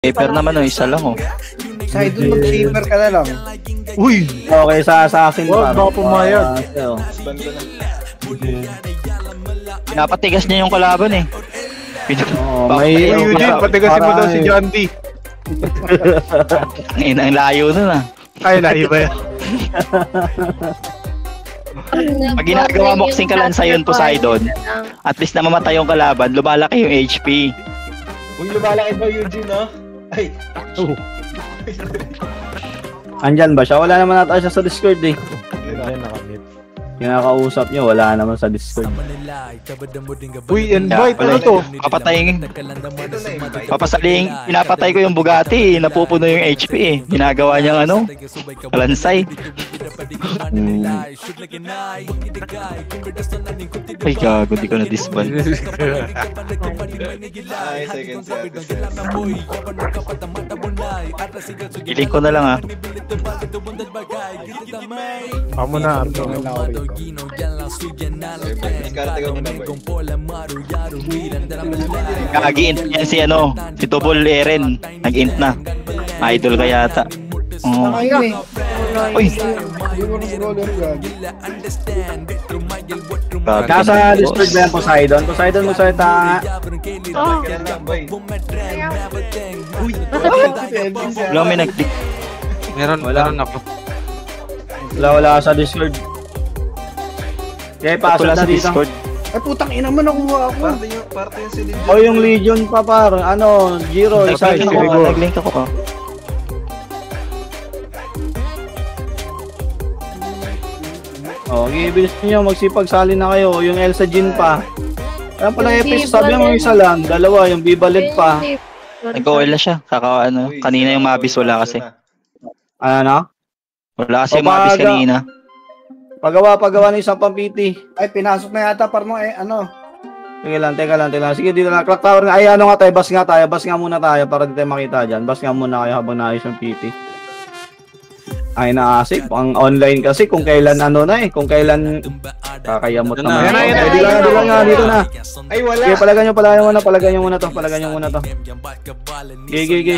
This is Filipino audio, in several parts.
Paper naman o, isa lang o. Side doon mag-shaper ka na lang. Uy! Okay, sa assassin Wag baka pumayag. Pinapatigas niya yung kalaban eh. May Eugene, patigasin mo daw si John D. Ang layo nun ah. Ay, layo ba yan? Pag ginagawa mo kasing kalansa yun, Poseidon, at least na mamatay yung kalaban, lumalaki yung HP. Uy, lumalaki ba Eugene, no? Ay, Andyan ba siya? Wala naman nata siya sa Discord eh. Ayun, nakamit. Kinakausap niya, wala naman sa Discord. Uy, invite, ano to? Papatayin. Pinapatay ko yung Bugatti, napupuno yung HP eh. Ginagawa niyang ano, kalansay. Ay gago, di ko na-disband. ay, second service. Iling ko na lang ah. Amo na, Arto. Diskarte ka muna, boy. Kagi-int niya si ano, si Tubol Eren. Nag-int na. Idol ka yata. Oh. Saka yun eh. Uy! Nasa Discord ba yan, Poseidon? Poseidon mo sa tanga. Yan lang, boy. Wala may nag-click. Meron ako. Wala sa Discord. Okay, pasok Wala na sa dito. Discord. Ay putang ina mo, nakuha ako. Parte yung si Legion. O yung Legion pa par, ano, Giro, isa Nag-link ko. ako. Nag-link ako. O, gibilis niyo, magsipag-sali na kayo. Yung Elsa Jean pa. Kaya pala episode, sabi mo isa lang, dalawa, yung Bibalit pa. Nag-OL na siya. Ano, kanina yung Mabis wala kasi. Ano? Wala kasi yung Mabis kanina. Pagawa ng isang pampiti. Ay, pinasok na yata par mo eh, ano. Teka lang. Sige, dito lang. Clock tower nga. Ay, ano nga tayo, bas nga tayo. Bas nga muna tayo para di tayo makita dyan. Bas nga muna kayo habang naayos yung PT. Ay, naasip. Ang online kasi kung kailan ano na eh. Kung kailan kakayamot naman. Dito lang nga, dito na. Ay, wala. Okay, palagyan nyo muna to. Gigi.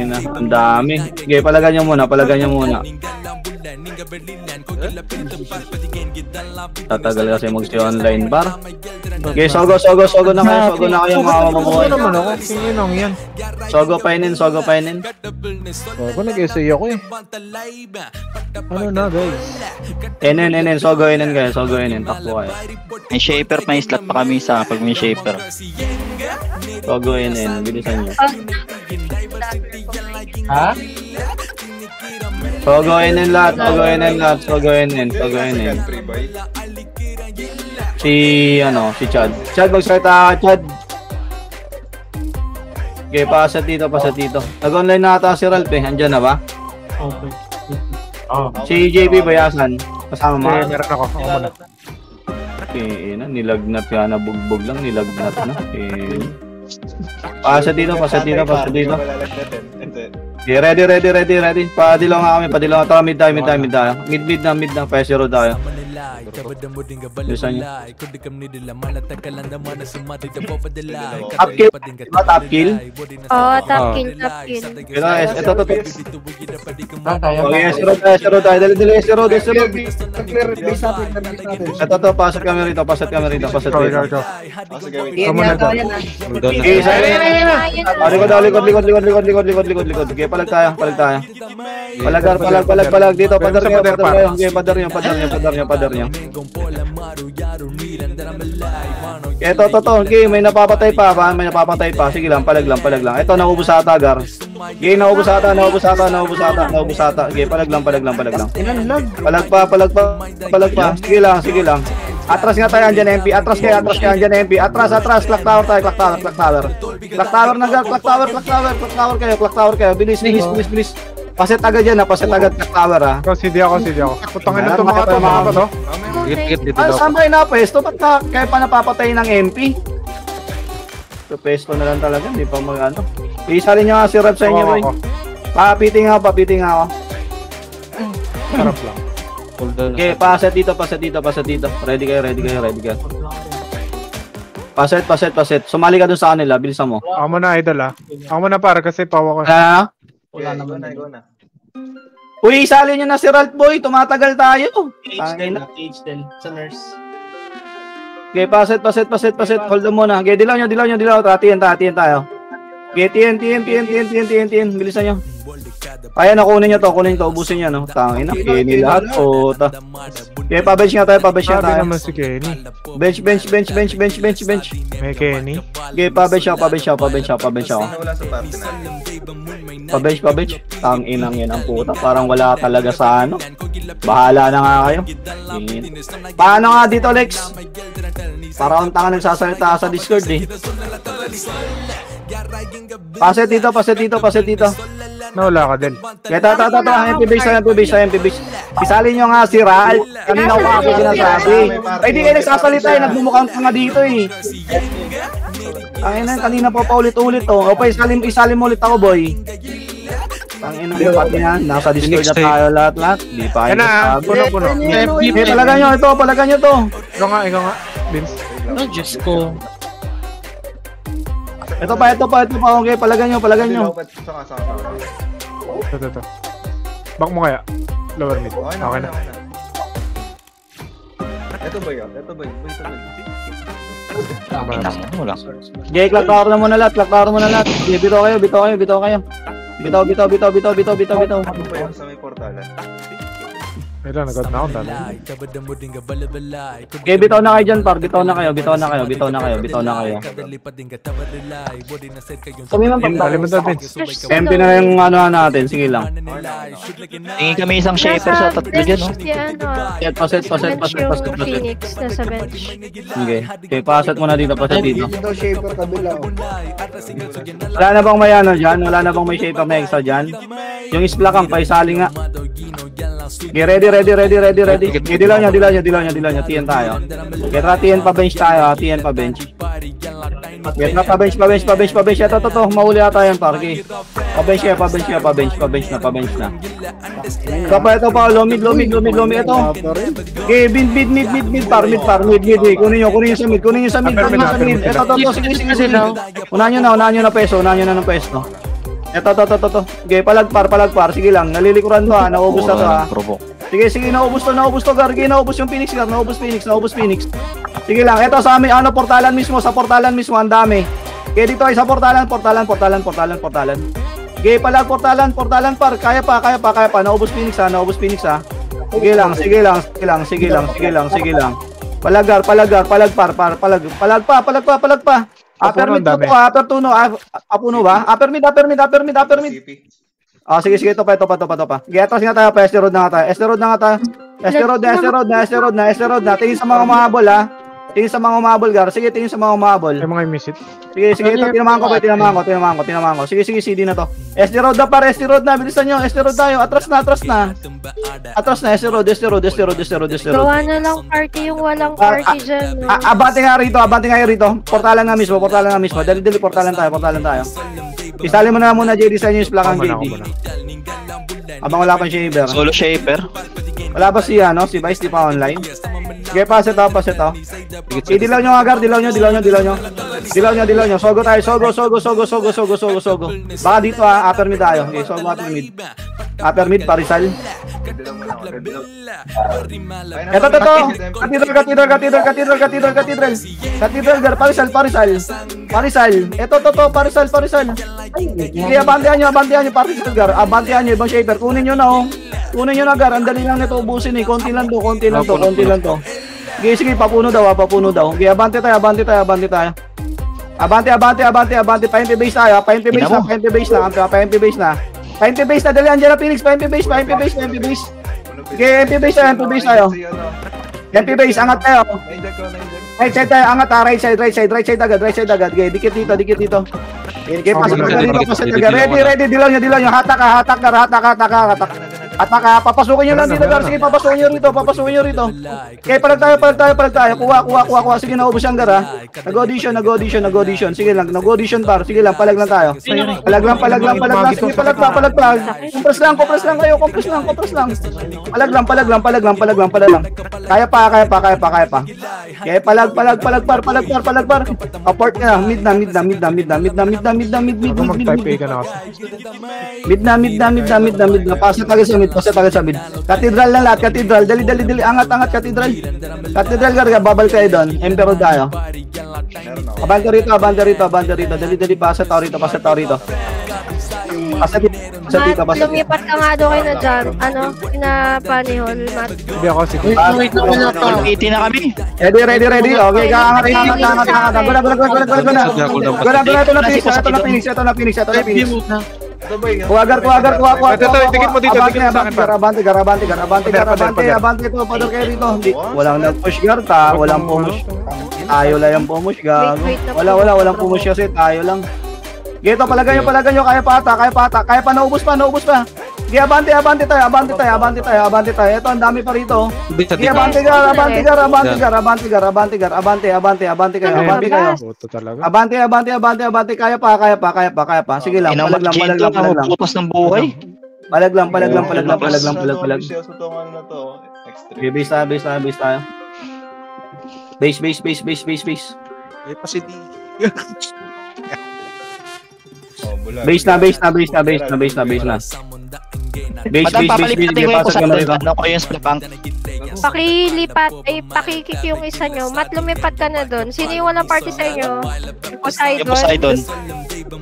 Na, ang dami. Okay, palagyan nyo muna. Tatagal kasi mag-stay online bar. Okay, sogo na kayo mga mamuhay. Ano naman ako? Singinong yan. Sogo painin. Ako nag-essay ako eh. Ano na guys? Enen, sogo kayo. Takbo kayo. May shaper, may slot pa kami sa pag may shaper. Sogo enen, bilisan nyo. Ha? Sogo enen lahat. Free boy. Si Chad. Chad, mag-start Chad. Okay, pasa dito. Nag-online na ata si Ralph eh. Andyan na ba? Okay. Oh. Si JP Bayasan. Kasama mo? Meron ako. Ako muna. Okay, nilagnat ka na. Bugbog lang, nilagnat na. Okay. Pasa dito. Okay, ready. Padilaw nga kami. Tara, mid tayo. Mid na. Pesero tayo. Bilisan nyo. Top kill? Oo, top kill. Ito. Okay, Esero tayo. Dali, Esero. Clear base natin. Ito, pasat kami rito. Go. Yan yata yan ah. Okay, likod. Okay, palag tayo. Palag dito. Padar nyo. Okay, padar nyo. Ito. Okay, may napapatay pa. Sige lang, palag lang. Ito, naubos ata, Gar. Okay, naubos ata. Okay, palag lang. Palag pa. Sige lang. Atras nga tayo, andyan MP. Atras kayo, andyan MP. Atras. Clock tower tayo, Clock tower kayo. Bilis. Paset agad yan ha, paset agad Clock tower ha. CD ako. Putangin na ito mga to. Saan ba yung napesto? Ba't kaya pa napapatay ng MP? Pesto na lang talaga, hindi pa mag-ano. Isa rin nyo nga si Rap sa inyo, boy. Papiting ako. Harap lang. Okay, paset dito. Ready kayo. Paset. Sumali ka dun sa kanila, bilisan mo. Ako muna, idol ah. Ako muna para kasi pawa ko. Wala naman. Go na. Uy, isali nyo na si Ralph Boy. Tumatagal tayo. HDL sa nurse. Okay, paset. Hold on muna. Okay, dilaw nyo. Tatiyan tayo. Okay, TN. Bilisan nyo. Kaya na, kunin nyo to. Ubusin nyo, no? Tangin na. Kenny lahat. Puta. Okay, pa-bench nga tayo. Sabi naman si Kenny. Bench. May Kenny. Okay, pa-bench ako. Wala sa party na. Pa-bench. Tanginang yan ang puta. Parang wala talaga sa ano. Bahala na nga kayo. Paano nga dito, Lex? Para akong tanga nagsasalita sa Discord eh. Paset dito. Nawala ka din. Kaya MP base. Isali nyo nga si Ral. Kanina ko ako sinasabi. Ay di kayo nagsasalita eh. Nagmumukhang tanga dito eh. Kanina po paulit-ulit oh. O pa isali mo ulit ako, boy. Tangina mo pati yan. Nasa Discord na tayo lahat. Di pa Yan na, puno. Palagan nyo to. Ikaw nga. Vince. Oh, Diyos ko. Ito pa. Okay, palagan nyo. Saka. Ito. Back mo kaya. Lower mid. Okay na. Ito ba yun? Wala. Okay, clock tower na muna lahat. Okay, bitaw kayo. Bitaw. Ano ba yun sa may portalan? Wala, nagod na ako dali. Okay, bitaw na kayo dyan, par. Bitaw na kayo. Kami man Dali mo daw, Vince. MP na yung ano natin. Sige lang. Tingin kami isang shaper sa tatlo dyan, no? Paset. Phoenix nasa bench. Okay, paset mo na dito. Dito, shaper kabila. Wala na bang may ano dyan? Wala na bang may shaper na extra dyan? Yung isplakang, paisali nga. Okay, ready. Okay, dilaw nyo. TN tayo. Okay, tara, TN pa bench tayo. Okay, tara, pa-bench. Ito. Mahuli ata yan, par. Okay. Pa-bench na. Ito pa, low mid. Ito. Okay, mid, par. Mid. Kunin nyo sa mid. Ito. Sige. Unahan nyo na peso. Ito. Okay, palagpar. Sige lang, nalilikuran to ha. Naubos na to ha. Sige, naubos to, Gar. Okay, naubos yung Phoenix, Gar. Naubos Phoenix. Sige lang, ito sa amin, portalan mismo, ang dami. Okay, dito ay sa portalan. Okay, portalan, par. Kaya pa. Naubos Phoenix ha. Sige lang. Palag pa. Upper mid to, upper tuno, apuno ba? Upper mid. CP. Sige, ito pa. Getos nga tayo, Esteroid na nga tayo. Esteroid na. Tingin sa mga umabol, ha. Gar. Sige, tingin sa mga umabol. May mga miss it. Sige, ito, tinamaan ko. Sige, CD na to. Esteroid na, bilisan nyo. Esteroid tayo, atras na. Esteroid. Gawa na lang party yung walang party dyan. No? Abante nga rito. Portalan nga mismo. Dali, portalan tayo. Isali mo na muna, JD, sa inyo yung splakang JD. Abang wala pang shaper. Solo shaper. Wala ba si Vice, di pa online? Okay, paset to. Dilaw nyo, Agar, dilaw nyo. Sogo tayo, sogo. Baka dito upper mid tayo. Okay, sogo upper mid, parisal. Ito. Cathedral, Gar, parisal. Ito, parisal. Sige, abantihan nyo, parisal, Gar. Abantihan nyo, ibang shaper. Kunin nyo na, Gar. Ang dali lang nito ubusin eh. Konti lang to. Sige, papuno daw. Okay, abante tayo. Abante. Pa-MP base tayo. Pa-MP base na. Dali, andyan na, Phoenix. Pa-MP base. Okay, MP base tayo. MP base, angat tayo. Right side tayo, angat ha. Right side agad. Okay, dikit dito. Okay, pasok ka dito. Ready. Dilaw nyo. Hatak. Papasukin nyo lang dito, Gar. Sige, papasukin nyo rito. Okay, palag tayo. Kuha. Sige, naubos yung Gar, ha. Nag-audition. Sige lang, nag-audition, par. Sige lang, palag lang tayo. Palag lang. Sige, palag pa. Compress lang kayo. Palag lang. Kaya pa. Okay, palag. Apart ka na. Mid na. Ako mag-type A ka na kasi. Mid na. Pasa tagad sa mid. Katedral lang lahat, katedral. Dali. Angat, katedral. Katedral ka, babal kayo doon. Emperor tayo. Abante rito. Dali, pasa tao rito. Pasa dito. Matt, lumipat ka nga doon kayo na dyan. Ano? Pinapanihol, Matt. Hindi ako, sige. Wait na muna to. 80 na kami. Ready. Okay, angat. Guna. Ito na Phoenix. Kuwagar. Ito, tingin mo dito, tingin mo sa akin pa. Garabante. Ito, pador kayo rito. Walang nag-push guard ha. Walang pumush. Tayo lang yung pumush gago. Walang pumush kasi tayo lang. Gito, palagay nyo. Kaya pa, naubos pa. Sige, abante tayo. Ito, ang dami pa rito. Sige, abante kayo. Boto talaga. Abante, kaya pa. Sige lang, palag lang. Putos ng buhay. Palag lang. Sutungan na to. Extreme. Okay, base tayo. Base. Ay, pa si D. Base na. Base. Madam, papalipatin ko yung Pasok ka na rito. Ano ko yung split bank? Pakikik yung isa nyo. Matt, lumipat ka na doon. Sino yung walang party sa inyo? Yung Yung Poseidon.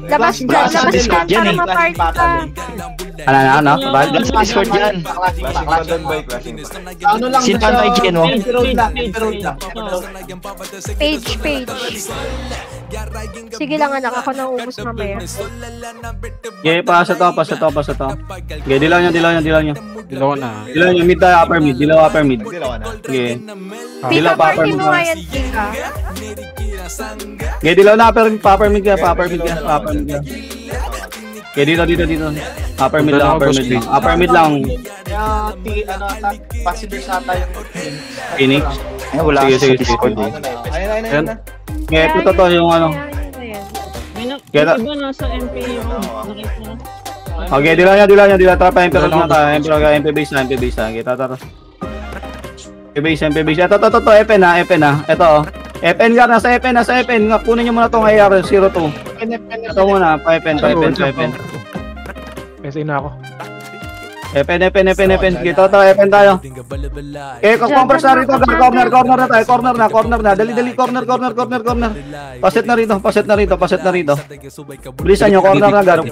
Labas dyan para ma-party ka. Ano? Labas sa Discord dyan. Clashing pa doon ba? Clashing pa. Ano lang Sino ang IGN mo? Page. Sige lang anak, ako nang ubus mamaya. Okay, pasa to. Okay, dilaw nyo. Dilaw na. Dilaw nyo, mid tayo, upper mid. Dilaw, upper mid. Dilaw na. Okay. Pika Dilaw, pa upper party mid. mo nga yan, Pika. Okay, dilaw na, upper mid ka. Okay, dito. Upper mid lang. Kaya, consider sa tayo yung Phoenix. Ay, wala Sige, sa Discord. Ayun na. Okay, ito yung ano. Kaya, Iba nasa MP yung nakita mo. okay, dilaw nyo. Trapa, Emperor na tayo. MP base na. Okay, tata. MP base. Ito, FN na. Ito, FN ka, nasa FN. Kunin nyo muna itong AR-02. Ito muna, pa-FN. SA na ako. FN. Ito, FN tayo. Okay, compress na rito. Corner na. Dali, corner. Paset na rito. Bilisan nyo, corner na. Dilaw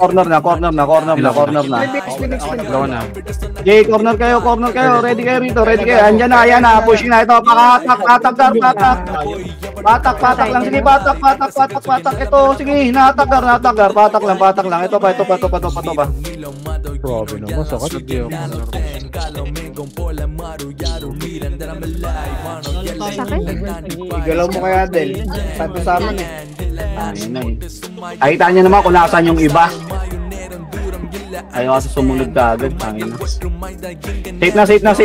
na. Okay, corner kayo. Ready kayo. Andyan na. Pushing na ito. Patak. Patak lang. Sige, patak. Ito, sige, natakgar. Patak lang. Ito pa. Grabe naman, sakat. Igalaw mo kaya Del. Santo sa amin eh. Nakita niyo naman kung nasaan yung iba. Ayaw kasi sumunod ka agad. Safe na. Safe.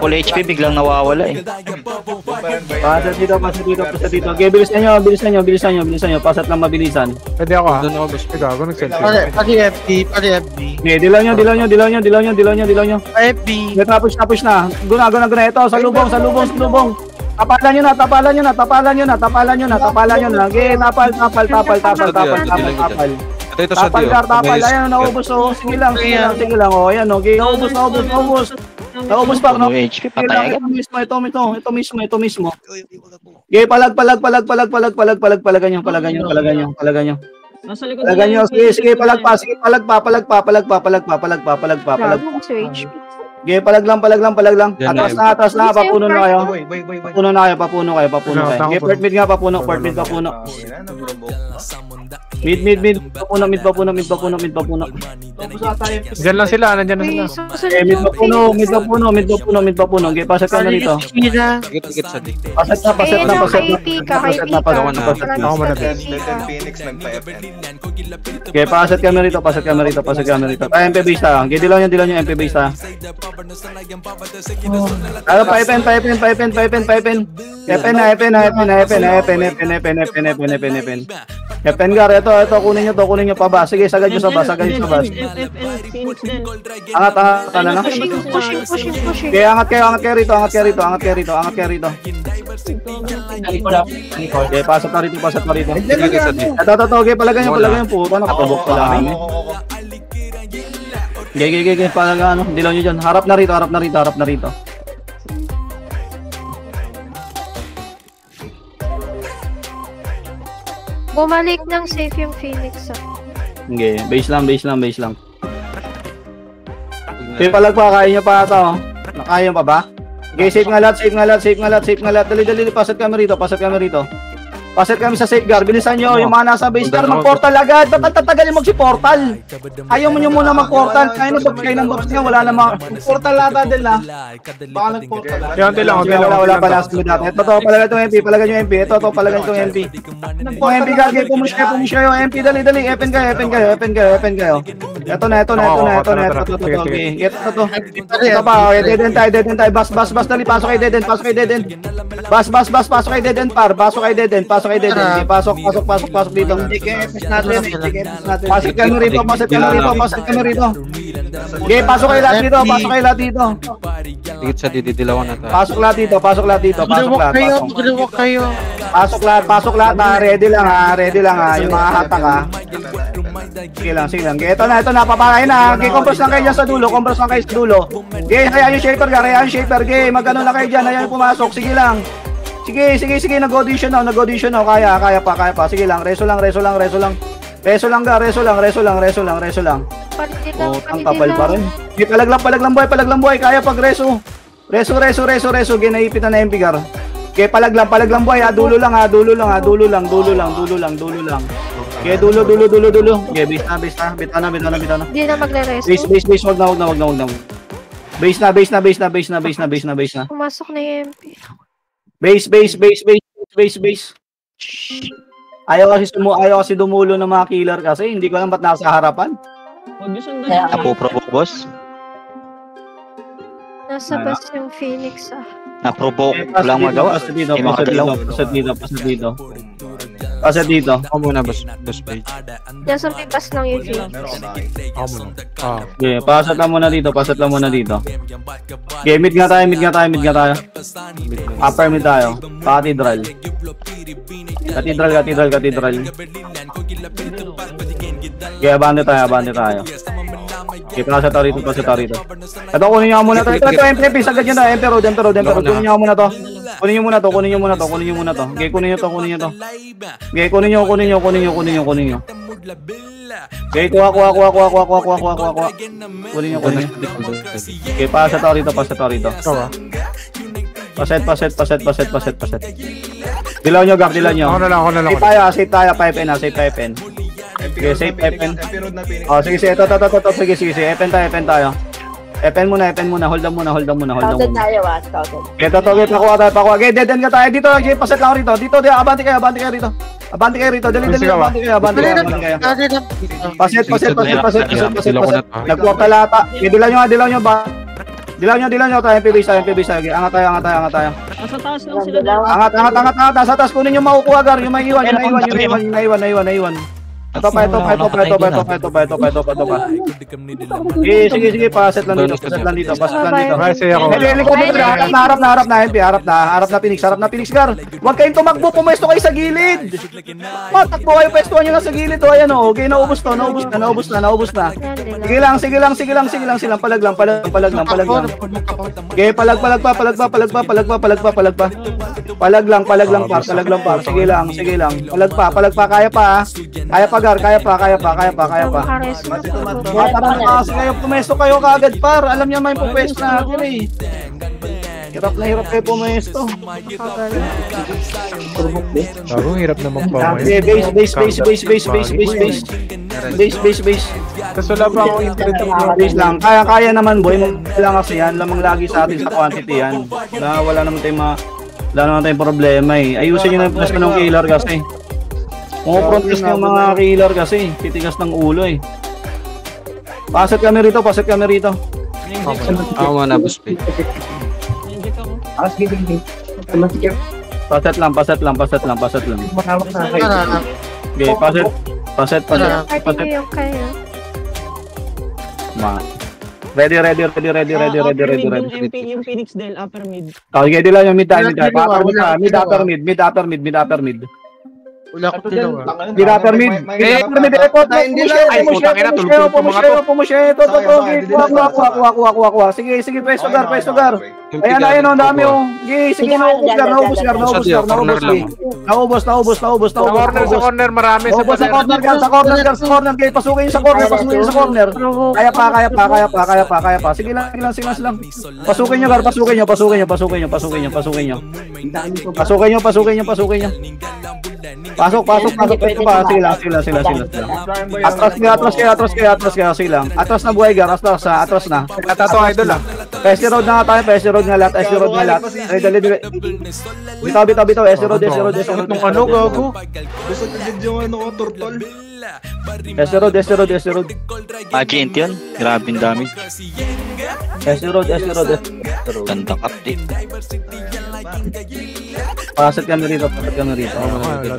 Full HP biglang nawawala eh. Pasa dito. Okay, bilisan nyo. Pasat lang mabilisan. Pwede ako ha. Doon ako gusto. Ikaw, ako nag-selfie. Pati FB. Okay, dilaw nyo. FB. Tapos na. Guna. Ito, sa lubong. Tapalan nyo na. Okay, tapal. Ito sa Dio. Tapal. Ayan, naubos. Sige lang. Ayan, okay. Naubos. Naubos pa, no? HP patay agad. Ito mismo. Okay, palag nyo. Nasa likod Palagan nyo. Sige, palag pa. Grabe, so HP. Okay, palag lang. Atras na. Papuno na kayo. Boy. Papuno kayo. Okay, port mid nga, papuno. Mid. Papuno. Diyan lang sila, nandyan na sila. Okay, mid papuno. Okay, pasat ka na dito. Tikit sa D. Pasat na. Ako muna din. Phoenix nagpa-FN. Okay, pasat ka na rito. Tayo MP base ta. Okay, dilaw nyo MP base ta. Ano, pa-FN. FN gar, ito, kunin nyo pa ba? Sige, sagad nyo sa bus. Phoenix din. Angat, ano? Pushing. Okay, angat kayo rito. Okay, pasok na rito. Ito, okay, palagay nyo po. Paano katubok pala kami? Okay, palagay ano, dilaw nyo dyan. Harap na rito. Bumalik ng safe yung Phoenix. Okay, base lang. Okay, palagpa, kaya nyo pa ata, oh. Nakaya pa ba? Okay, safe nga lahat. Dali, pasat kami rito. Pasat kami sa safe guard. Bilisan nyo, yung mga nasa base guard, mag-portal agad. Ba't tatagal yung mag-portal? Ayaw mo nyo muna mag-portal. Kaya ng box nga, wala namang portal ata din na. Baka nag-portal. Wala pa last minute natin. Ito, palagay itong MP. Ito, palagay itong MP. Kung MP guard, pumus kayo. MP, dali. FN kayo. Ito na. Ito pa, dead end tayo. Bas, dali, pasok kayo dead end. Bas, pasok kayo dead end, par. Pasok kayo dead end. Pasok dito. Pasok kami rito. Okay, pasok kayo lahat dito. Dikit sa didilawan na tayo. Pasok lahat dito. Pasok lahat. Ready lang ha. Yung mga hatak ha. Sige lang. Ito na, papakain na. Okay, compress lang kayo dyan sa dulo. Okay, hayaan yung shaper. Okay, magano na kayo dyan. Hayaan yung pumasok. Sige lang. Sige, nag-audition na. Kaya pa. Sige lang, reso lang. Oh, ang kapal pa rin. Sige, palaglang buhay. Kaya pag reso. Reso. Ginaipitan na MP gar. Okay, palaglang buhay. Dulo lang. Okay, dulo. Okay, base na. Bita na. Hindi na magre-resto. Base, wag na. Base na. Pumasok na yung MP. Base. Ayaw kasi dumulo ng mga killer kasi hindi ko alam ba't nasa harapan. Huwag yung sundan. Napoprovoke, boss. Nasa bus yung Phoenix Naprovoke. Walang magawa. Pasad dito. Ako muna, boss page. Nasa may bus lang yung Phoenix. Ako muna. Okay, pasad lang muna dito. Okay, mid nga tayo. Upper mid tayo. Cathedral. Okay, abante tayo. Okay, pasad rito. Ito, kunin nyo muna to. Ito, MP, sagad nyo na. MP road. Kunin nyo muna to. Okay, kunin nyo to. Okay, kunin nyo. Okay, kuha. Kunin nyo. Okay, pasad rito. Paset. Dilaw nyo. Ako na lang. Safe tayo. 5N. Okay, safe FN. Oh, sige. Ito. Sige. FN tayo. FN muna. Hold on muna. Scouted tayo, scouted. Ito, pakuha tayo. Okay, dead end ka tayo. Dito, paset lang rito. Dito, abante kayo rito. Dali. Abante kayo. Paset. Nag-portal ata. Dilaw nyo ba? Dilaw nyo tayo. MP base tayo. Angat tayo. Nasa taas lang sila. Angat. Nasa taas. Kunin yung makukuha, gar. Yung naiwan. Ito pa. Sige, paset lang dito. Harap na Phoenix gar. Huwag kayong tumakbo, pumesto kayo sa gilid. Matakbo kayo, pwestuhan nyo lang sa gilid. Ayan o, okay, naubos na. Sige lang. Palag lang. Okay, palag par. Sige lang. Palag pa, kaya pa. Kaya pa. Parang kasi kayo pumesto kayo kagad par. Alam niya may pumesto na ako eh. Hirap kayo pumesto. Hirap naman pa. Base. Tapos wala pa akong internet. Base lang. Kaya naman boy. Kailangan kasi yan. Lamang lagi sa atin sa quantity yan. Wala naman tayong problema eh. Ayusin nyo na yung pumesto ng killer kasi. Protest ng mga killer kasi, titigas ng ulo eh. Pasat kami rito. Ako muna, boss page. Inject ako. Paset lang. Okay, paset. Party niyo yung kayo. Ready. Yung MP, yung Phoenix Del, upper mid. Okay, di lang yung mid. Mid, upper mid. Wala ko tinawa. Mid, upper mid. Pumusya. Kuha. Sige, preso gar. Ayan, ang dami oh. Sige, naubos gar. Naubos. Sa corner, marami. Sa corner. Pasukin sa corner. Kaya pa. Sige lang. Pasukin nyo. Pasok. Ito pa. Sila. Atras kayo. Atras na buhay gar. Atras na. Tato idol ah. SC road na tayo. SC road nga lahat. Dali. Bitaw. SC road. Itong ano, gago? Gusto ko din yung ano ko, turtol. SC road. Agent yun. Grabe ang dami. SC road. Ganda update. Paset kami rito. Wala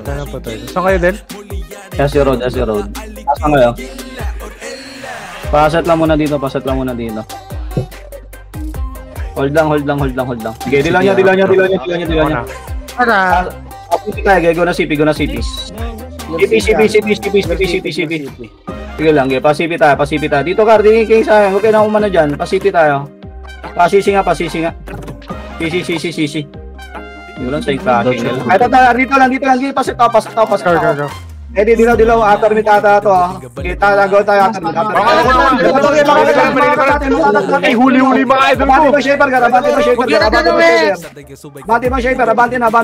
tayo na patay. Saan kayo din? SC road. Saan kayo? Paset lang muna dito. Hold lang. Okay, dilaw niya. Go na CP. CP. Sige lang, pasipi tayo. Dito Gar, dingin kayo sa akin. Okay na umano dyan. Pasipi tayo. Pasisi nga. Sisi. Hindi lang sa iklase. Dito lang. Pasit tao. Dilaw. After mid ata ito. Kita lang tayo after mid. Ay, huli-huli mga idol ko. Abante mo shaper. Abante na. Ito.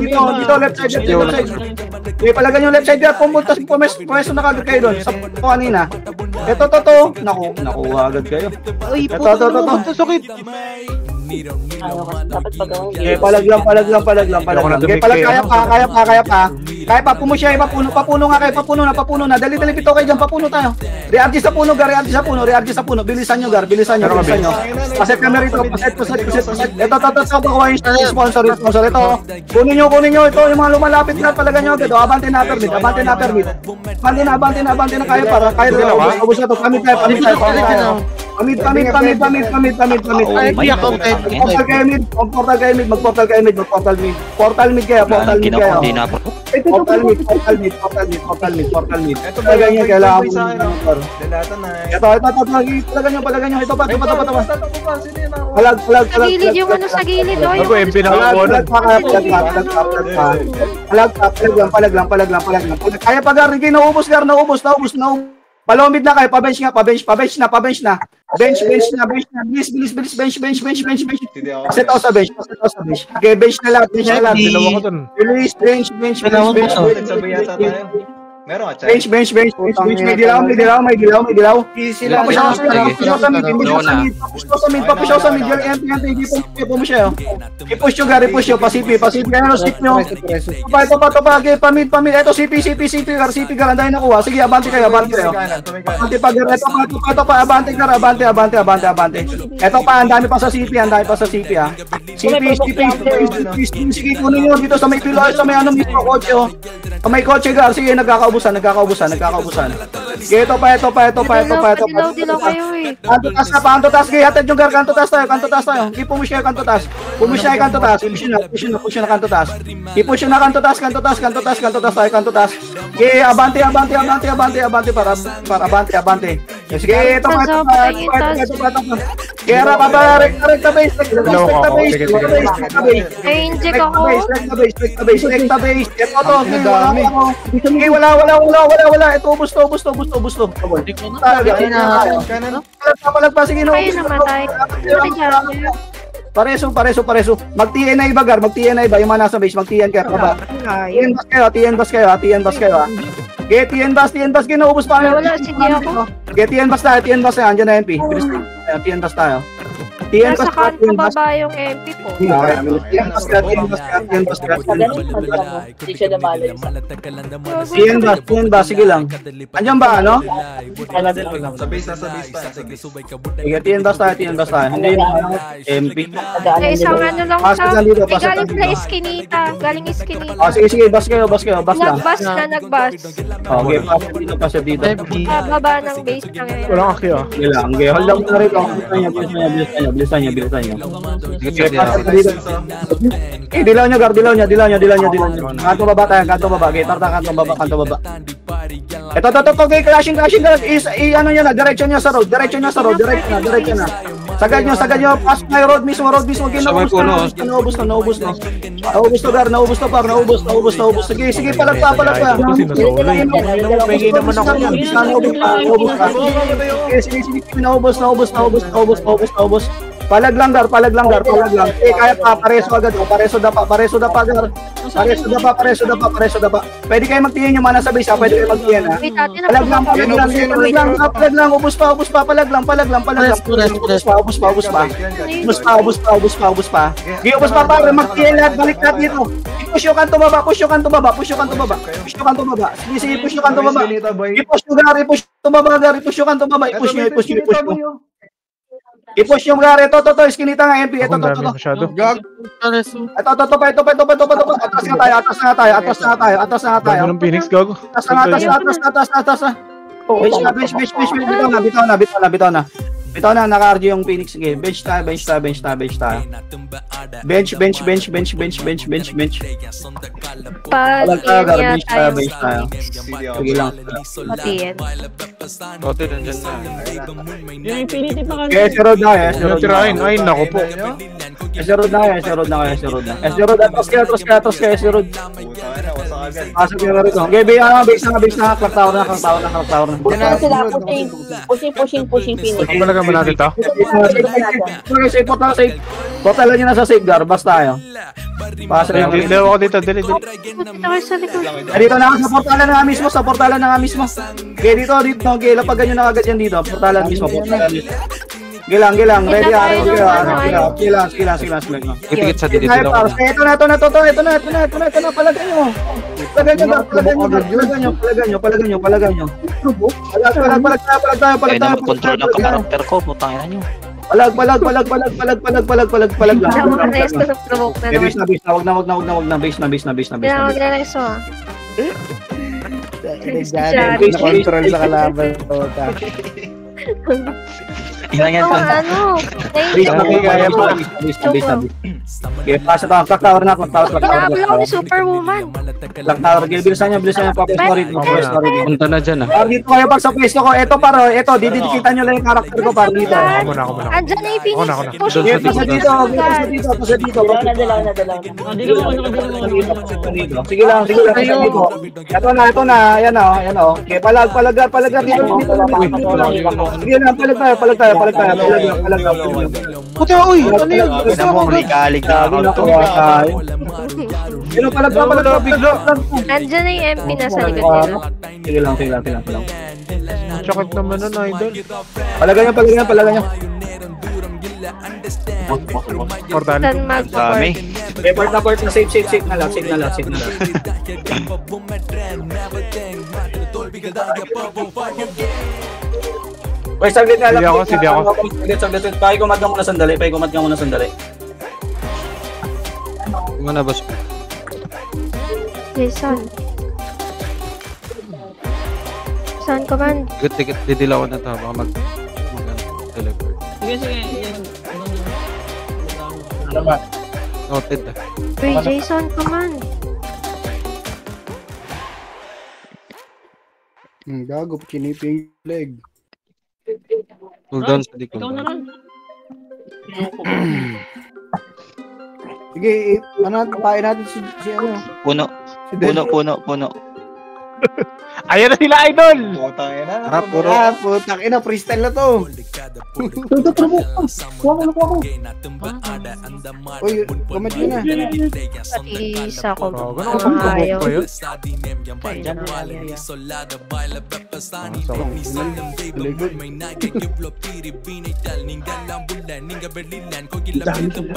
Dito, left side. Palagan yung left side. Pumesto na kagad kayo doon. Sa kanina. Ito. Nakuha agad kayo. Ito. Sakit. Dapat pagawin. Palag lang. Kaya pa, pumusya, papuno na. Dali, pito kayo dyan, papuno tayo. Reargy sa puno. Bilisan nyo. Paset kami rito, paset. Ito, bakuha yung sponsor. Ito, kunin nyo. Ito, yung mga lumalapit na, palagan nyo agad. Abante na permit. Abante na kayo para. Ubus na to, pamit tayo. Pamit. Portal kayo mid. Portal mid kayo. Hindi na po. Portal mid. Ito ba ganyan kailangan mo. Ito. Palagan nyo. Ito pa. Palag. Sa gilid yung ano sa gilid. Ako yung pinakakunan. Palag lang. Kaya pa Gar, naubos. Palomid na kayo, pa-bench na. Bench na. Bilis. Paset ako sa bench. Okay, bench na lang. Dalawa ko dun. Bilis, bench. Sabay yata tayo. Meron ka, Chay? Bench. May dilaw. Papusyaw sa mid. Yung MP, hindi po mo siya. I-push nyo, pasipi. Ano, stick nyo. Ito pa. Pamid. Ito, CP. Gar, andahin nakuha. Sige, abante kayo. Abante pa, Gar. Ito pa, abante. Ito pa, ang dami pa sa CP, ha. CP. Sige, kunin nyo dito sa may pilo, sa may anong mismo kotse, oh. Sa may kotse, Gar. Sige, nagkakaubusan. Sige, ito pa. Dilaw kayo eh. Kanto taas. Sige, hatid yung Gar. Kanto taas tayo. Hindi pumusya yung kanto taas. Push na kanto taas. I-push na kanto taas. Sige, abante para abante. Sige, ito pa. Sige, harap pa. Rekta base. Ay, inject ako. Rekta base. Ito to. Sige, wala. Ito, ubus to. Palag pa, sige, no. Kayo namatay. Pareso. Mag-TN na iba, Gar. Yung mga nasa base, mag-TN kayo. TN bas kayo. Okay, TN bas, naubos pa. Wala, sige ako. Okay, TN bas tayo. Andiyan na MP. TN bas tayo. TN Nasa Basket, kanto baba yung MP po. TN Basket. Hindi siya namalo yun. TN Bas, sige lang. Andiyan ba, ano? Sa base na, sa base pa. Sige. Sige, TN Bas tayo. Hindi yung MP. Eh, isang ano lang Pasok siya. lang dito, Eh, pasok galing lang sa dito. Eskinita. Galing Eskinita. Sige, bas kayo, bas lang. Nagbas. Okay, pasok dito. Baba ng base na ngayon. Walang aki ah. Sige lang, okay. Hold up na rito. Bilisan nyo. Okay, pasok na dito. Dilaw nyo, guard, dilaw nyo. Kanto baba tayo, kanto baba. Okay, kanto baba. Ito, okay, crashing, guard. Ano nyo na, direction nyo sa road. Diretso na. Sagad nyo, pasok na yung road mismo. Naubos na, naubos na. Sige, palag pa. Pwede naman ako yan. Naubos. Palag lang, gar. Eh, kaya pa, pareso agad. Pareso dapa, gar. Pareso dapa. Pwede kayo magtingin yung mana sa base, ha? Pwede kayo magtingin, ha? Wait, ate, Palag lang, ubus pa, palag lang. Ubus pa. Sige, ubus pa, pare, magtingin lahat, balik lahat dito. Push yung kanto baba. Sige, push yung kanto baba. I-push yung gar, ipush yung kanto baba. I-push yung gar, ito, iskinita nga, MP, ito. Masyado. Atas na tayo. Ng Phoenix, gago. Atas na. Bitaw na. Naka-RG yung Phoenix. Sige, bench tayo. Bench. Palag tayo, bench tayo. Sige lang. Matiin. Bote, nandyan na. Yung Infinity pa Okay, si Rod na. Tirahin. Ay, naku po. Si Rod na. Atras kaya si Rod. Pasok yung Rod. Okay, base na. Clock tower na. Ano sila, pushing Phoenix. Talaga ba natin ito? Safe, portal nyo na sa safe, gar. Basta tayo. Pasok yung Dili ako dito, dili. Ako sa likod. dito na sa portalan na nga mismo. Okay, dito. Okay, lapagan nyo na agad yan dito. Portalan mismo. Gilang. Ready. Gilang. Itikit sa dito. Ito na. Palagan nyo. Palagan nyo. Kaya na mag-control ng karakter ko, putang ina nyo. Palag lang. Rest ko provoke na naman. Base na. Wag na. Base na. Magre-resto ah. Control sa kalaban. Ilan yan? Ano? Base na. Okay, pasa tayo. Clock tower na. Inaabla ko ni Superwoman. Clock tower. Bilisan nyo. Papes-story. Punta na dyan ah. Dito kayo pag sa pwesto ko. Ito, didikitan nyo lang yung karakter ko para dito. Ako muna. Andyan na yung Phoenix. Ako na. Push Okay, pasa dito. Dalaw na. Sige lang. Ito na. Yan o. Okay, palag dito. Sige lang, palag tayo. Puta, uy! Ano yun? Ina mo, likalig na ako. Palag bigla. Andyan na yung MP na sa likod nila. Sige lang. Chakot naman nun, idol. Palagan nyo. Portal. Saan Dami. Port na safe na lang. Uy, saglit na lang. Sige ako. Saglit. Pakikumad ka muna sandali. Mga na, boss. Jason. Saan ka man? Tikit, didilawan na ito. Baka teleport. Sige. Ano ba? Noted ah. Uy, Jason, ka man. Gago, kiniping leg. Pull down sa likod. Ikaw na lang. Sige, tapain natin si ano. Puno. Ayan na sila, idol! Putang ina. Putang ina, freestyle na to. Uy, comment yun na. Isa ko. Oh, ganun kung Ayaw. promote ko yun.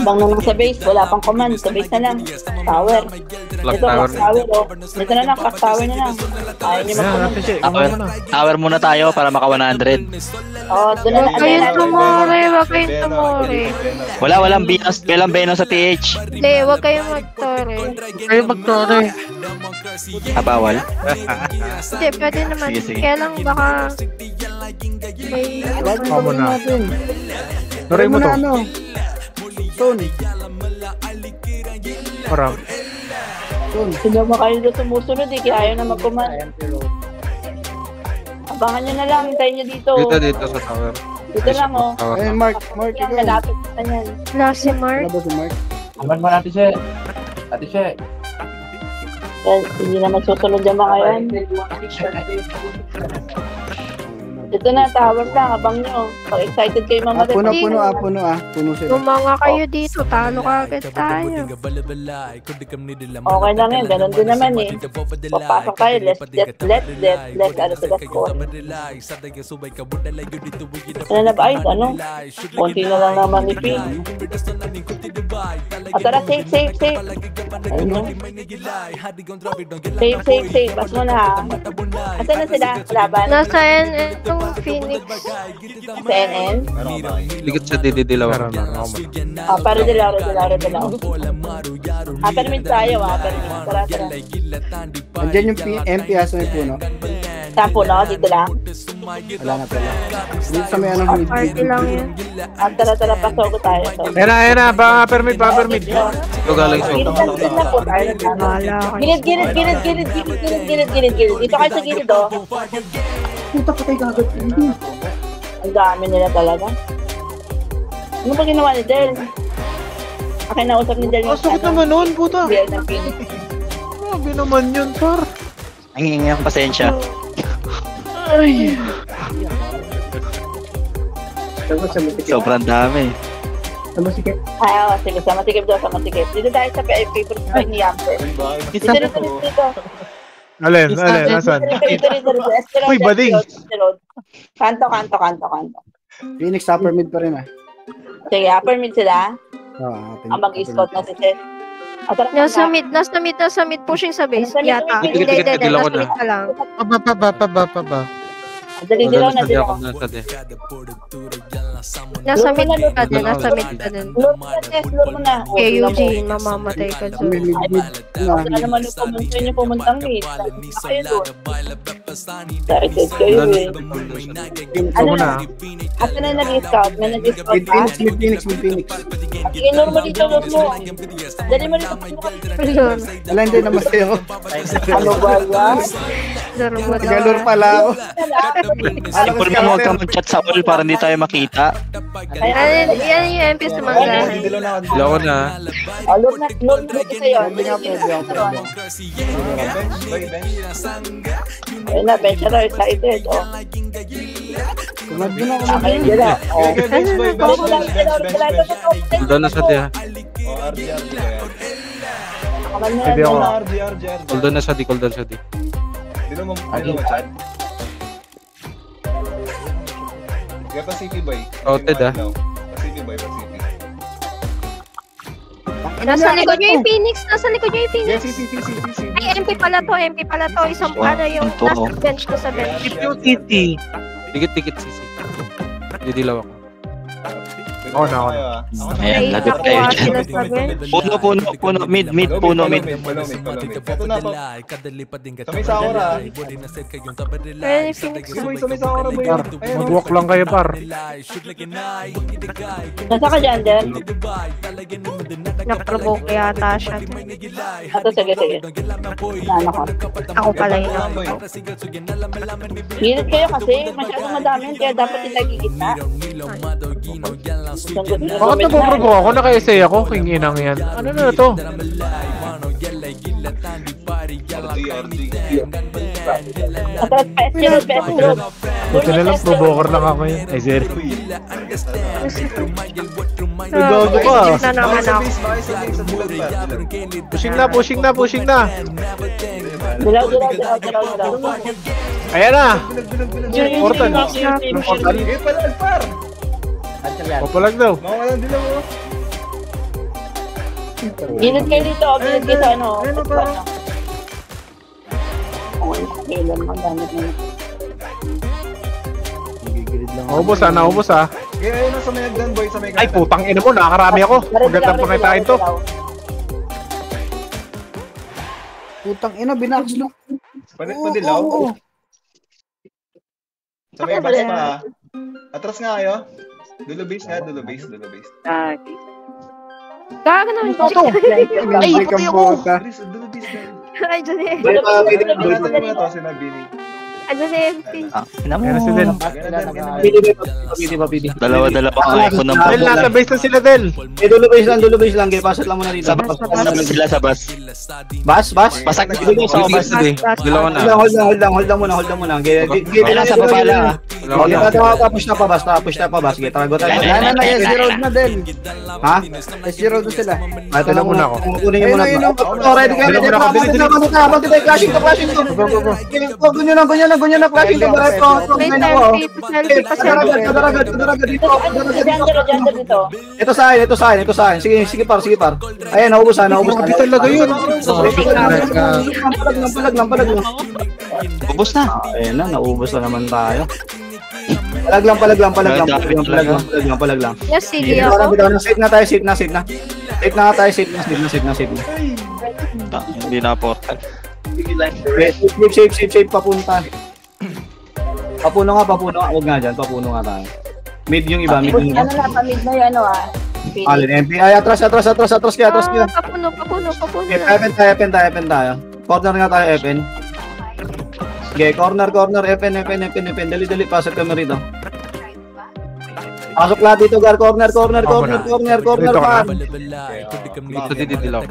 Bang na lang sa base, wala pang command. Sa base na lang. Tower. Clock Ito, tower. clock tower. Oh. Ito na lang, clock tower na lang. Ayaw niyo Yan, mag-command. natin siya. Tower, tower muna tayo para maka 100. Oh, doon na lang. Kayong Ayan, tumore, wag kayong tumore. Walang Venus sa TH. Hindi, wag kayong magtore. Kayo magtore. Bawal. Hindi, pwede naman. Sige, sige. Kaya lang baka may... Tama na. natin. Tuloy mo to. Ano? Stone. Parang. Hindi mo kayo doon sumusunod eh, kaya ayaw na mag-command. Abangan nyo na lang, hintayin nyo dito. Dito sa tower. Dito lang oh. Tower. Eh, Mark, Yan, ikaw. nalapit na yan. Wala si Mark. Wala ba si Mark? Naman mo natin siya. Ate siya. Yan, hindi na magsusunod yung mga yan. Ito na, tower lang, abang nyo. Pag excited kayo mamatay. Puno sila. Gumanga kayo dito, talo ka agad tayo. Okay lang yun, ganun din naman eh. Papasok tayo, let's ano sila score. Ano na ba? Ay, ano? Konti na lang naman ni P. Tara, save. Ayun no? Save. Bas mo na ha. Asan na sila? Laban? Nasa itong Phoenix. Sa NN? Ligit sa didilaw. Meron. Para dilaw. Permit tayo Tara. Andiyan yung MP asa may puno. Saan po no? Dito lang? Wala na pala. Dito sa may ano. Party lang yun. Tara, pasok tayo. Ayan na. Baka permit. Ito galing sa Gilid na po tayo. Bahala ka. Gilid. Dito kayo sa gilid oh. Puta patay kagad. Ang dami nila talaga. Ano ba ginawa ni Del? Akin nausap ni Del yung sakit naman nun, puta. Del ng Phoenix. Grabe naman yun, par. Ang hingi ng pasensya. Sobrang dami. Sige, sa matikip daw. Dito tayo sa favorite spot ni Yamper. Dito. Alin, nasan? Dito. Uy, bading. Kanto. Phoenix upper mid pa rin ah. Sige, upper mid sila. Ang mag-scout na si Seth. Nasa mid, pushing sa base. Yata. Hindi, nasa mid ka lang. Paba. Dali dilaw na. Nasa mid ka din. Load mo na. Kaya Eugene, mamamatay ka dyan. Wala naman yung pumuntang mid. Kayo doon. Excited kayo eh. Ano na? Ako na nag-scout. Mid Phoenix. Ignore mo dito, load mo. Dali mo dito. Wala, hindi naman sa'yo. Ano ba yan? Galor pala ako. Simple mo huwag kang mag-chat sa all para hindi tayo makita. Yan yung MP sa mga. Dilaw ko na. Load na dito sa'yo. Ayun na, bench na excited. Kumad mo na ako. Ayun dila. Hold na sa di ha. Hindi ako. Hold na sa di. Dino mo chat. Kaya pa CP boy. Outed ah. CP boy. Nasa likod nyo yung Phoenix. Yes, CP. Ay, MP pala to. Isang yung nasa bench. Dikit sisi. Didilaw ako. Oo na. Ayan, lagot kayo dyan. Puno, mid. Ito na po. Samay sa aura. Pero Phoenix. Samay sa aura boy. Mag-walk lang kayo, par. Nasa ka dyan, Del? Naprovoke yata siya. Ito, sige. Nana ko. Ako pala yun. Gilid kayo kasi masyadong madami. Kaya dapat ilagay kita. Bakit napoprovoke ako? Naka-essay ako, king inang yan. Ano na to? Buti na lang, provoker lang ako yun. Ay, sir. Gago ka. Na naman ako. Pushing na. Dilaw. Ayan na. Portal. Eh, palagpar. Papalag daw. Mawalan din ako. Gilid kayo dito, gilid kayo sa ano. Ayun, parang. Kailan mo, gamit mo. Naubos ha. Eh, ayun na sa may hagdan, boy, sa may Ay, putang ina mo, nakakarami ako. Magandang pangitain to. Putang ina, binax no. Padilaw. Sa may base pa. Atras nga kayo. Dulo base. Gaga naman po. Ay, patay ako. Dulo base nga. Ay, dyan eh. Ano to, sinabi ni. Ano si MP? Ayan na si Del. Pili. Dalawa ang icon ng Del, nasa base na sila, Del. Dulo base lang. Pasat lang muna dito. sila sa bus. Bas? Basak na dito sa bus. Dalawa na. Hold lang muna. Kailan sa baba lang ah. Push na pa bas. Trago tayo. Yan na, SG Road na din. Ha? SG Road na sila. Ito na muna ako. Kunin Ayun, muna. ayun, Ready ka. Abante tayo. Flashing to. Ganyan na. Flashing to. May selfie pa selfie. Kadaragat dito. Diyan dito. Ito sa akin. Sige par. Ayan, naubos na. Talaga yun. Palag lang. Ubus na. Ayan na, naubos na naman tayo. Palag lang. Yes, sige ako. Save na tayo. Hindi na portal. Save, papunta. Papuno nga. Huwag nga dyan, papuno nga tayo. Mid yung iba. Ano na, pamid na yun, ano ah. Alin, MP. Ay, atras kaya. Papuno. Epen tayo. Corner nga tayo, Epen. Okay, corner, Epen. Dali, pasok kami rito. Pasok lahat dito, Gar. Corner pa. Dito dilaw.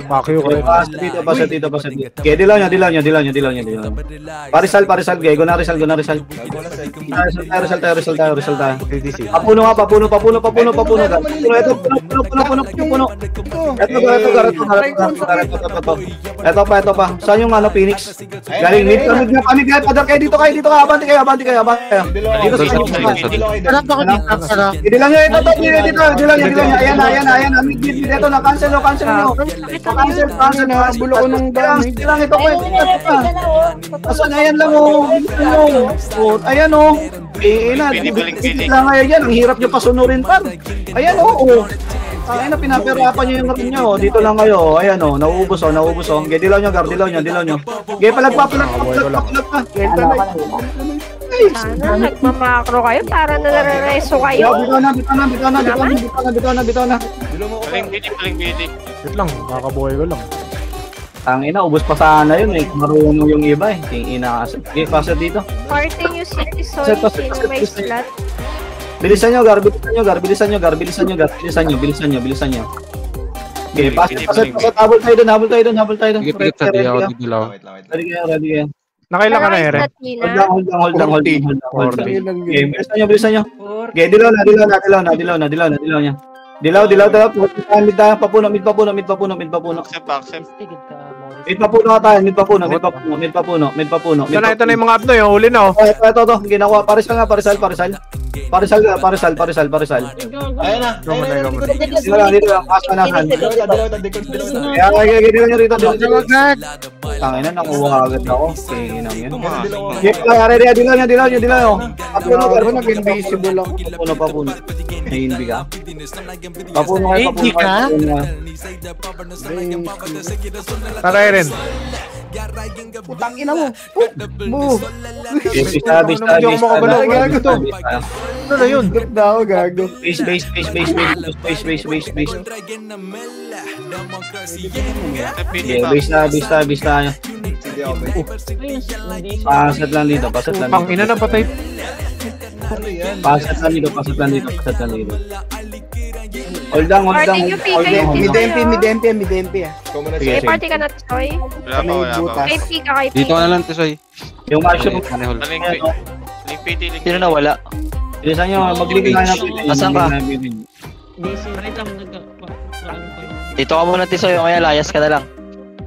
Pakyo ko rin. Pasok dito. Okay, dilaw niya. Parisal, Gay. Go na Rizal. Tayo. Papuno. Ito, puno. Ito pa. Saan yung ano, Phoenix? Galing, mid ka. Padar kayo dito. Abante kayo. Dito sa inyo. Hindi lang nyo dito. Ayan na. Dito na, cancel nyo. Cancel na. Bulo ko nung damage. Lang ito pa. Asan, ayan lang Ayan Pinipili lang ngayon yan. Ang hirap nyo pasunurin pa. Ayan Ayan na, pinapirapan nyo yung rin nyo. Dito lang kayo. Ayan nauubos. Okay, dilaw nyo. Okay, palag pa. Sana nagmamakro kayo para nalareso kayo. Bitaw na. Paling bidi. Wait lang, kakabuhay ko lang. Ang ina, ubos pa sana yun marunong yung iba Ting ina kasi. Okay, pasok dito. Party nyo city soy, sino may slot. Bilisan nyo, Gar. Bilisan nyo. Okay, pasok. Habol tayo doon. Sige, pikit sa dilaw. Ready kayo. Nakailan ka na, Ere? Hold lang. Okay, bilisan nyo. Okay, dilaw na. Dilaw. Mid papuno. Accept. Mid papuno. Ito na yung mga abno yung huli na Ito. Ginawa. Parisal. Ayun na. Dito lang. Pasanahan. Kaya nyo rito. Tangina, nakuha agad ako. Tingin yan. Dilaw. Ako nag-invisible ako. Papuno. Nahinbi ka? Papuno ka? Tara, Eren. Putang ina mo. Bisa. Ano na yun? Ganda ako, gago. Base. Base tayo. Pasat lang dito. Pang ina na patay. Pasat lang dito. Hold down. Party yung PK yung Mid MP ah. May party ka na, Tisoy. Wala pa. Kay PK, kay Dito ka na lang, Tisoy. Yung mushroom. Link PT. Sino nawala? Bilisan nyo, maglingin na natin. Asan ka? Dito ka muna, Tisoy. Kaya layas ka na lang.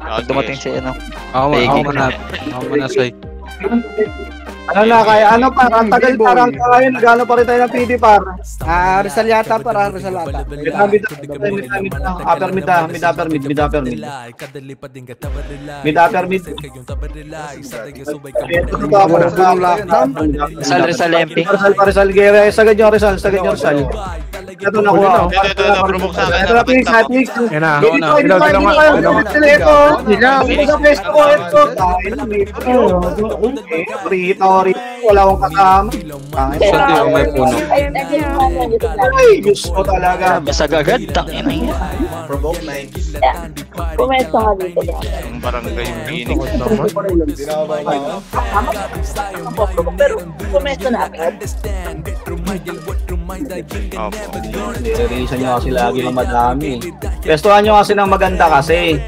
Pag dumating si ano. Ako muna, Soy. Ang tagal parang ngayon, gano'n pa rin tayo ng PD par. Rizal yata para, Rizal yata. Upper mid. Rizal MP. Rizal, sagad nyo Rizal. Ito nakuha. Ito, provoke sa akin. Ito na Phoenix. Yan na. Wala akong kasama. Saan yung may puno? Ay, Diyos ko talaga. Basag agad. Tangin na yan. Provoke 9. Pumesto ka dito. Ang barangay yung Phoenix. Pero pumesto na agad. Nire-reason nyo kasi lagi ng madami. Pestuhan nyo kasi ng maganda kasi.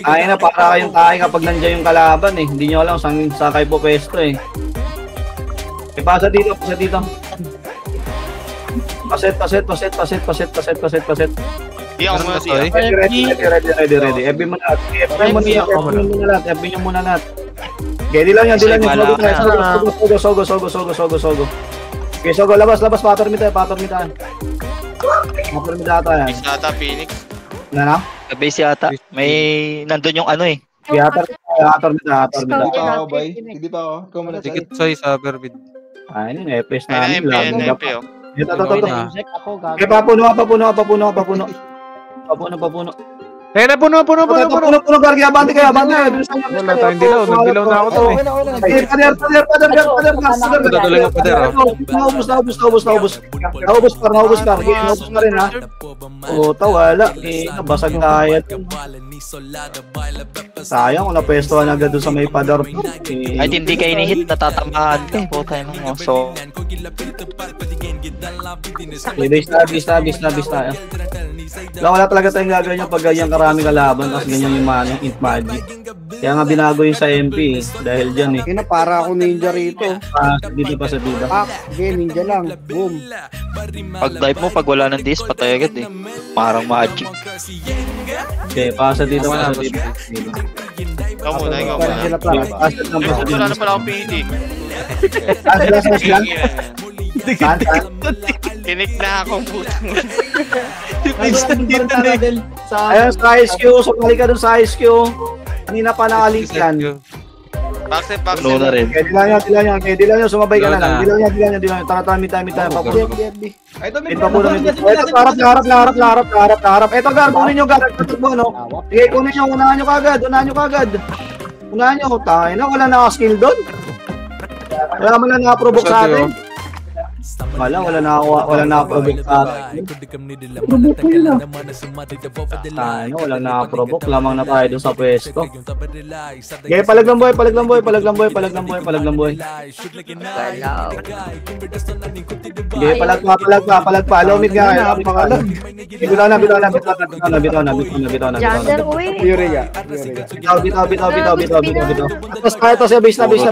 Ay na, para kayong tayo kapag nandiyan yung kalaban eh. Hindi nyo alam saan kayo po pesto eh. Pasa dito. Paset. Di ako muna siya. Ready. FB mo na. FB nyo muna lahat. Okay, di lang yan. Sogo. Okay, Sogo, labas. Pattern mid tayo. Isa ata Phoenix. Na? Sa base yata. May nandun yung ano eh. Pattern mid. Hindi pa ako. Ikaw muna. Dikit, Soy, sa Berbid. Ay, yung FPS na. Ay, NP oh. Ito. Okay, papuno. Napuno. Puno, Gargi, abante kayo. Wala tayong dilaw. Nagdilaw na ako to eh. Pader. Tuloy ang pader, oh. Naubos ka rin ha. Wala. Basag tayo. Sayang, kung napestuhan agad doon sa may pader. Ay, hindi kayo ni-hit. Natatamahan ka eh. Puta yung mga so. Base na. Wala talaga tayong gagawin yung pag ganyan karami kalaban kasi ganyan yung mga int magic. Kaya nga binago yung sa MP dahil dyan eh. Kina para ako ninja rito. Dito pa sa duda. Okay, ninja lang. Boom. Pag dive mo, pag wala ng dis, patay agad eh. Parang magic. Okay, pasa dito. Ikaw muna. Wala na pala akong PD. Kinik na akong putang. Ayun, sa ISQ. Sumali ka dun sa ISQ. Kanina pa nakalink yan. Backstep. Ano na rin. Kaya di lang yan. Sumabay ka na lang. Di lang yan. Tami tayo. Harap. Eto, Gar. Kunin nyo, Gar. Sige, kunin nyo. Unahan nyo kagad. Unahan nyo. Tayo na. Wala nakaskill doon. Wala mo na nakaprovoke sa atin. Wala nakaprovoke sa atin. Tayo, wala nakaprovoke. Lamang na tayo doon sa pwesto. Okay, palaglang buhay. Okay, palagpa. Alomid nga kayo. Bitaw na. Jander, uy. Fury ka. Bitaw. Tapos tayo to siya, base na. Base na.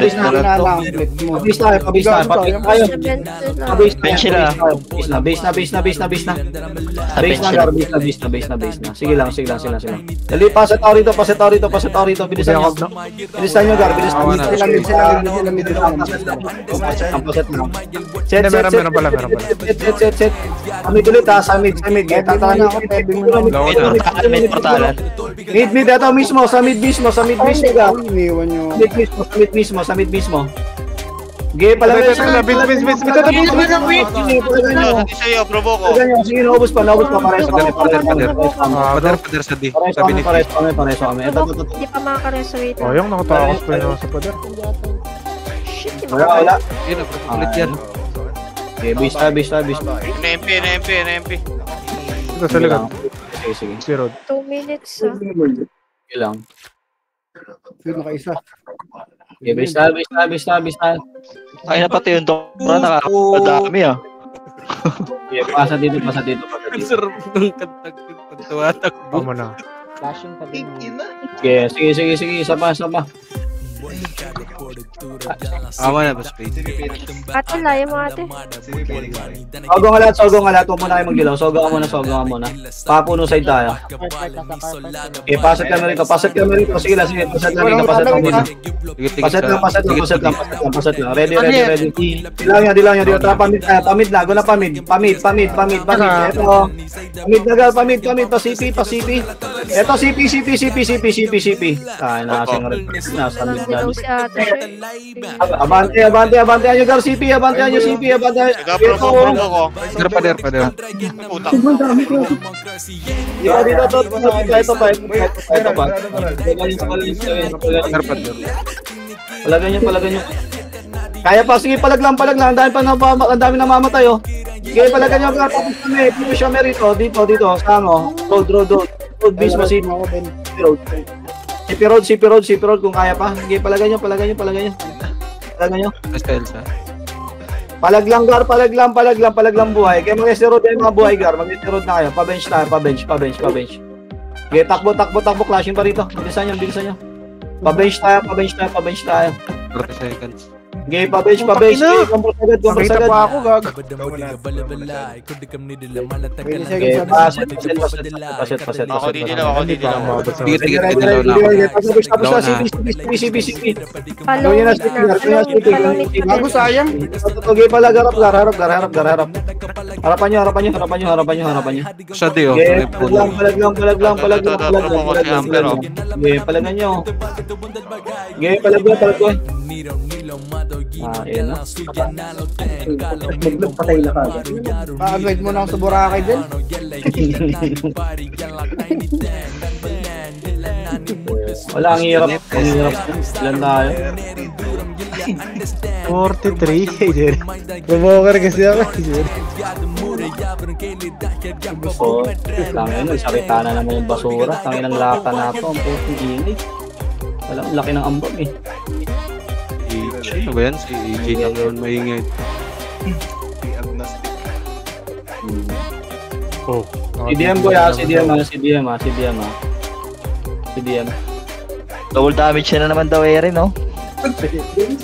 Sige lang. Dali, paset tao rito. Bilisan nyo, Gar. Meron pala. Set. Kami ulit ha, sa mid. Tatana ako, Mid, ito mismo, sa mid mismo, Gar. Sa mid mismo. Gay pala Bis. Sa'yo, provoke ko. Sige, naubos pa, pares. Pader sa D. Sabi ni Pares kami. Hindi pa makaresurrate. Oh, yung nakatakos pa yun sa pader. Shit, Wala. Yun, ulit yan. Okay, base na. NP. Ito sa likod. Sige. 0. 2 minutes. Sige lang. Yun, nakaisa. Okay, base na. Ay, na pati yung doktora, nakakadami ah. Okay, pasa dito. Ang sarap ng kantag. Tama na. Flashing pa din. Okay, sige. Isa pa. Tama na ba, Space? Ate, layo mo ate. Sogong alat. Huwag muna kayo magdilaw. Sogang ka muna. Papuno side tayo. Okay, pasat kami rito. Sige, pasat lang. Pasat lang. Ready. Dilaw niya. Dito, pamid na. Guna pamid. Pamid. Ito. Pamid na gal, pamid. Pasipi. Ito, CP. Ay, nasing rin. Nasa mid na. Dilaw si ate. Abante ayo gar CP, abante ayo CP, abante. Ito. Pader. Dito ito pa. Palagyan nyo. Kaya pa, sige, palaglang. Ang dami namamatay, oh. Sige, palagyan nyo. Tapos kami, push kami rito. Dito. Sango. Road. Bis mo CP road kung kaya pa. Sige, palagyan nyo. Estelsa. Palaglang buhay. Kaya mag-esterod kayo mga buhay gar. Mag-esterod na kayo. Pa-bench. Okay, takbo. Clashing pa rito. Bilisan nyo. Pa-bench tayo. 30 seconds. Okay, pa-bench. Kompres agad. Pa ako, gago. Okay, paset. Ako dito lang. Tigit dilaw na ako. Tapos CP. Palungit na. Bago sayang. Okay, harap. Harapan nyo. Siya di, oh. Okay, palaglang. Okay, palagan nyo. Okay, palaglang. Ayan na. Patay na ka. Pa-avoid mo na ako sa Boracay din. Wala, ang hirap. Ilan tayo? 43. Provoker kasi ako. Tangin, nagsarita na naman yung basura. Tangin ang lata na ito. Ang puting ingay. Wala, ang laki ng ambag eh. Ano ba yan? Si AJ lang naman maingay. Oh. CDM ko ya, CDM. Double damage na naman daw Eren, no? CDM.